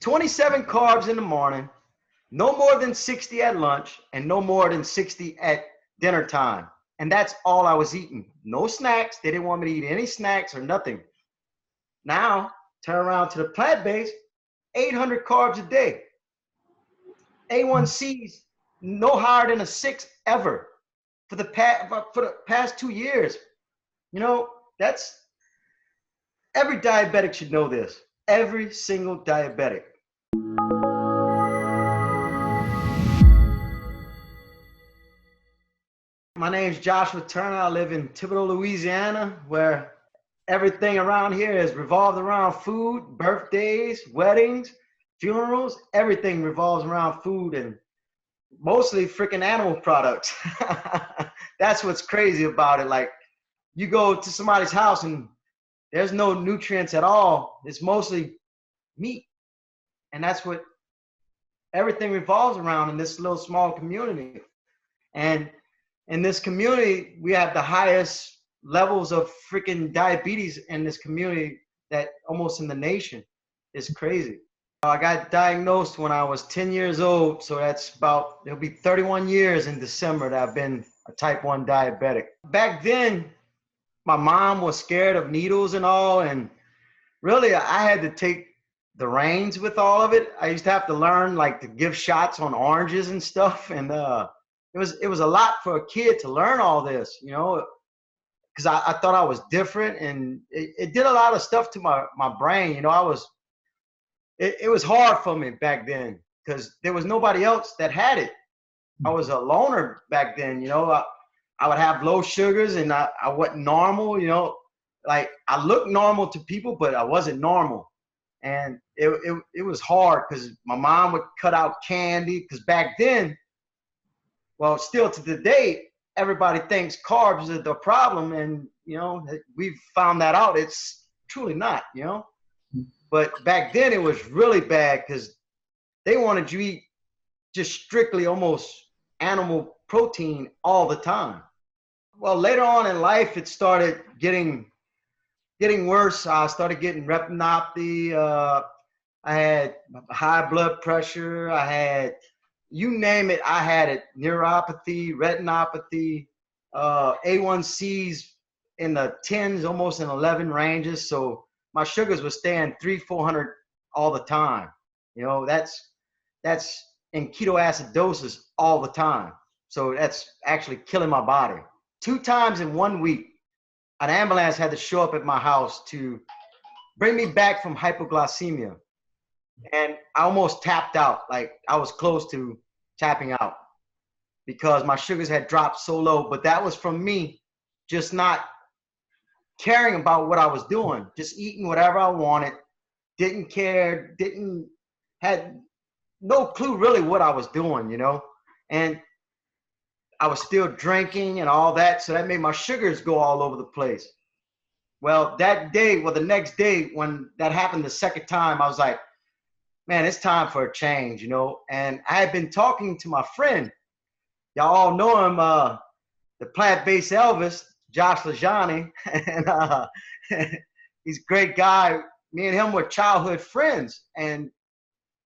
27 carbs in the morning, no more than 60 at lunch, and no more than 60 at dinner time. And that's all I was eating. No snacks. They didn't want me to eat any snacks or nothing. Now, turn around to the plant-based, 800 carbs a day. A1Cs no higher than a 6 ever for the past 2 years. You know, that's every diabetic should know this. Every single diabetic. My name's Joshua Turner. I live in Thibodaux, Louisiana, where everything around here is revolved around food, birthdays, weddings, funerals. Everything revolves around food and mostly freaking animal products. That's what's crazy about it. Like, you go to somebody's house and there's no nutrients at all. It's mostly meat. And that's what everything revolves around in this little small community. And in this community, we have the highest levels of freaking diabetes in this community that almost in the nation. Is crazy. I got diagnosed when I was 10 years old. So that's it'll be 31 years in December that I've been a type 1 diabetic. Back then, my mom was scared of needles and all. And really, I had to take the reins with all of it. I used to have to learn like to give shots on oranges and stuff. And it was a lot for a kid to learn all this, you know, because I thought I was different, and it did a lot of stuff to my brain. You know, it was hard for me back then because there was nobody else that had it. I was a loner back then, you know. I would have low sugars and I wasn't normal, you know. Like, I looked normal to people, but I wasn't normal. And it was hard because my mom would cut out candy because back then, well, still to the day, everybody thinks carbs are the problem. And, you know, we've found that out. It's truly not, you know. But back then it was really bad because they wanted you to eat just strictly almost animal protein all the time. Well, later on in life, it started getting worse. I started getting retinopathy. I had high blood pressure. I had, you name it, I had it. Neuropathy, retinopathy, A1Cs in the 10s, almost in 11 ranges. So my sugars were staying 300-400 all the time. You know, that's in ketoacidosis all the time. So that's actually killing my body. 2 times in 1 week, an ambulance had to show up at my house to bring me back from hypoglycemia. And I almost tapped out. Like, I was close to tapping out because my sugars had dropped so low. But that was from me just not caring about what I was doing, just eating whatever I wanted, didn't care, had no clue really what I was doing, you know. And I was still drinking and all that, so that made my sugars go all over the place. Well, the next day when that happened the second time, I was like, man, it's time for a change, you know. And I had been talking to my friend, y'all all know him, the Plant-Based Elvis, Josh Lajani, and he's a great guy. Me and him were childhood friends, and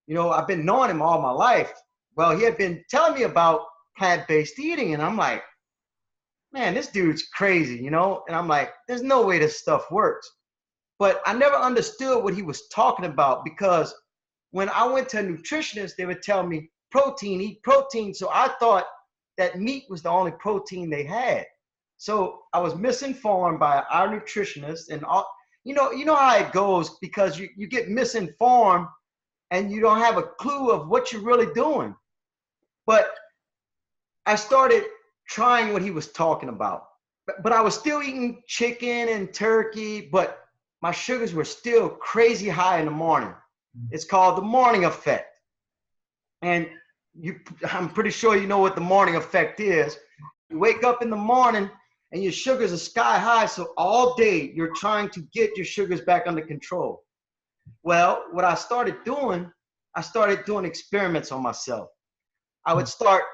you know, I've been knowing him all my life. Well, he had been telling me about plant-based eating, and I'm like, man, this dude's crazy, you know. And I'm like, there's no way this stuff works. But I never understood what he was talking about, because when I went to a nutritionist, they would tell me protein, eat protein. So I thought that meat was the only protein they had. So I was misinformed by our nutritionist, and all, you know how it goes, because you get misinformed and you don't have a clue of what you're really doing. But I started trying what he was talking about, but I was still eating chicken and turkey, but my sugars were still crazy high in the morning. It's called the morning effect. And I'm pretty sure you know what the morning effect is. You wake up in the morning and your sugars are sky high. So all day you're trying to get your sugars back under control. Well, what I started doing experiments on myself. I would start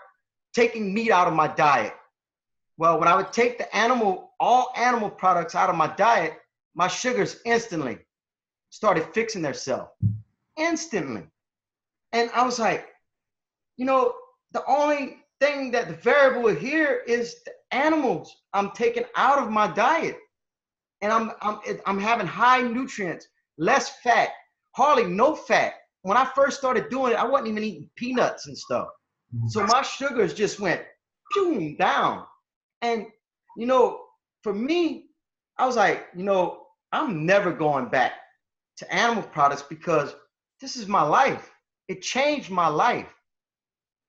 taking meat out of my diet. Well, when I would take all animal products out of my diet, my sugars instantly started fixing themselves. instantly. And I was like, you know, the only thing that the variable here is the animals I'm taking out of my diet. And I'm having high nutrients, less fat, hardly no fat. When I first started doing it, I wasn't even eating peanuts and stuff. So my sugars just went boom, down. And, you know, for me, I was like, you know, I'm never going back to animal products because this is my life. It changed my life.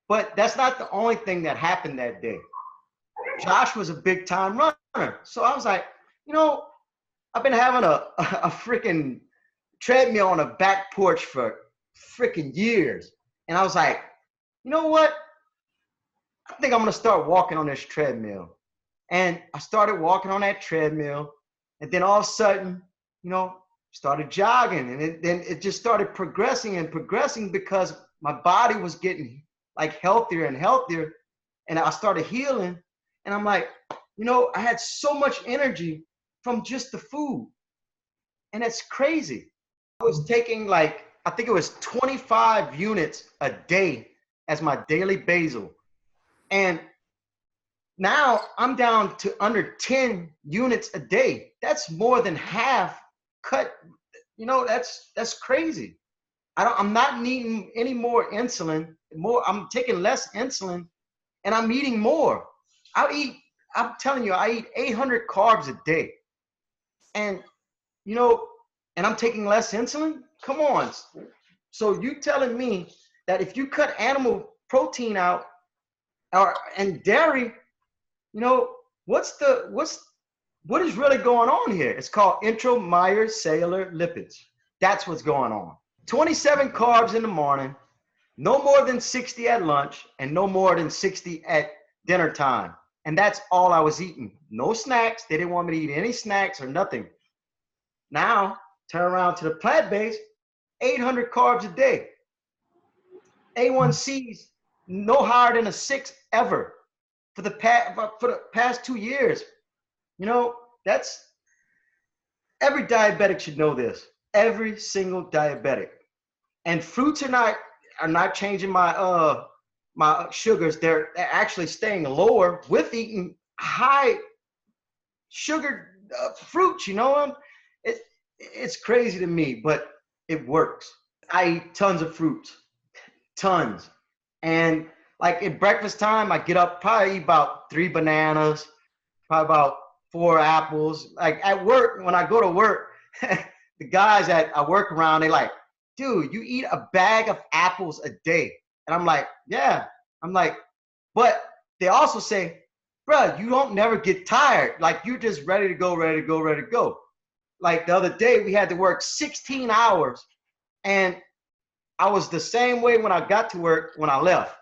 But that's not the only thing that happened that day. Josh was a big time runner. So I was like, you know, I've been having a freaking treadmill on a back porch for freaking years. And I was like, you know what? I think I'm going to start walking on this treadmill. And I started walking on that treadmill. And then all of a sudden, you know, started jogging. And then it just started progressing and progressing because my body was getting like healthier and healthier. And I started healing. And I'm like, you know, I had so much energy from just the food. And it's crazy. I was taking like, I think it was 25 units a day as my daily basal. And now I'm down to under 10 units a day. That's more than half cut. You know, that's crazy. I'm not needing any more insulin. I'm taking less insulin and I'm eating more. I'm telling you, I eat 800 carbs a day. And, you know, and I'm taking less insulin? Come on. So you telling me that if you cut animal protein out and dairy, you know, what is really going on here? It's called intracellular lipids. That's what's going on. 27 carbs in the morning, no more than 60 at lunch, and no more than 60 at dinner time. And that's all I was eating. No snacks. They didn't want me to eat any snacks or nothing. Now, turn around to the plant-based, 800 carbs a day. A1Cs no higher than a 6 ever for the past 2 years. You know, that's every diabetic should know this. Every single diabetic. And fruits are not changing my my sugars. They're actually staying lower with eating high sugar fruits. You know, it's crazy to me, but it works. I eat tons of fruits, tons. And like at breakfast time, I get up, probably eat about 3 bananas, probably about 4 apples. Like at work, when I go to work, the guys that I work around, they like, dude, you eat a bag of apples a day. And I'm like, yeah. I'm like, but they also say, bro, you don't never get tired. Like you're just ready to go, ready to go, ready to go. Like the other day, we had to work 16 hours. And I was the same way when I got to work when I left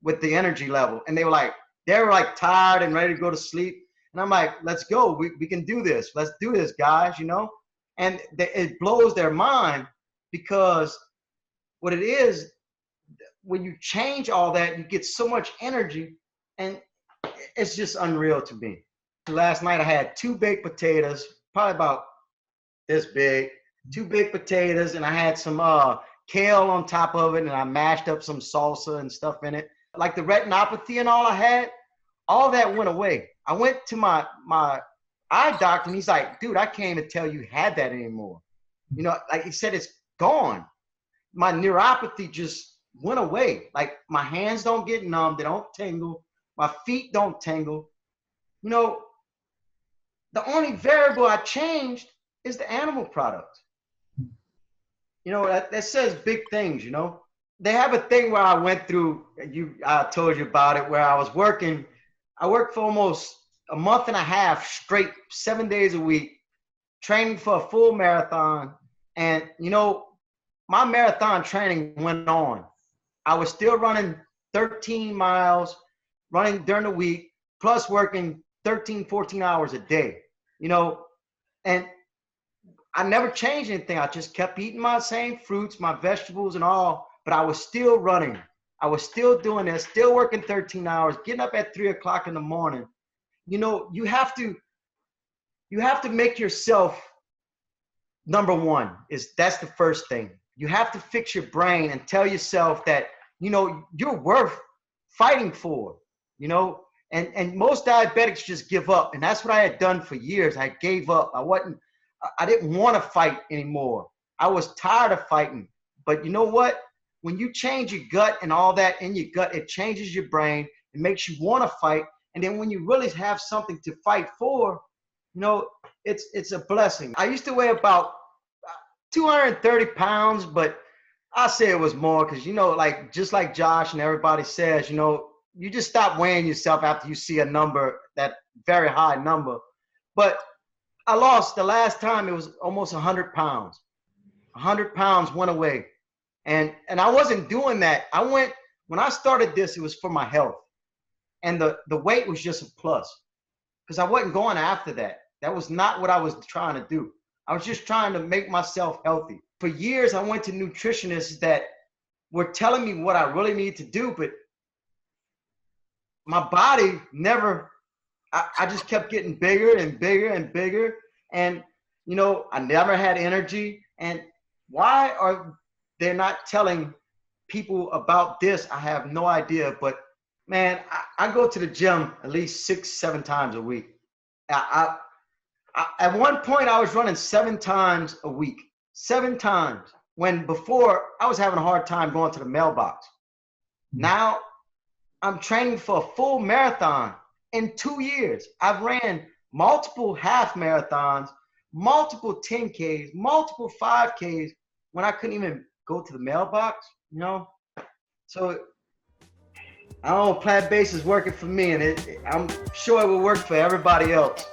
with the energy level. And they were like tired and ready to go to sleep. And I'm like, let's go. We can do this. Let's do this, guys, you know? And it blows their mind because what it is, when you change all that, you get so much energy and it's just unreal to me. Last night I had 2 baked potatoes, probably about this big, 2 baked potatoes, and I had some kale on top of it, and I mashed up some salsa and stuff in it. Like the retinopathy and all I had, all that went away. I went to my eye doctor, and he's like, dude, I can't even tell you had that anymore. You know, like he said, it's gone. My neuropathy just went away. Like my hands don't get numb, they don't tingle, my feet don't tingle. You know, the only variable I changed is the animal product. You know, that says big things, you know. They have a thing where I went through, I told you about it, where I was working. I worked for almost a month and a half straight, 7 days a week, training for a full marathon. And, you know, my marathon training went on. I was still running 13 miles, running during the week, plus working 13, 14 hours a day, you know, and I never changed anything. I just kept eating my same fruits, my vegetables and all, but I was still running. I was still doing this, still working 13 hours, getting up at 3 o'clock in the morning. You know, you have to make yourself number one. That's the first thing. You have to fix your brain and tell yourself that, you know, you're worth fighting for, you know, and most diabetics just give up. And that's what I had done for years. I gave up. I didn't want to fight anymore. I was tired of fighting. But you know what? When you change your gut and all that in your gut, it changes your brain. It makes you want to fight. And then when you really have something to fight for, you know, it's a blessing. I used to weigh about 230 pounds, but I say it was more because, you know, like just like Josh and everybody says, you know, you just stop weighing yourself after you see a number, that very high number. But I lost the last time, it was almost 100 pounds. 100 pounds went away. And I wasn't doing that. When I started this, it was for my health. And the weight was just a plus because I wasn't going after that. That was not what I was trying to do. I was just trying to make myself healthy. For years, I went to nutritionists that were telling me what I really need to do, but my body never, I just kept getting bigger and bigger and bigger. And, you know, I never had energy. And why are they not telling people about this? I have no idea. But man, I go to the gym at least 6-7 times a week. At one point, I was running 7 times a week, 7 times. When before, I was having a hard time going to the mailbox. Now, I'm training for a full marathon in 2 years. I've ran multiple half marathons, multiple 10Ks, multiple 5Ks when I couldn't even go to the mailbox, you know? So, I don't know, plant-based is working for me, and I'm sure it will work for everybody else.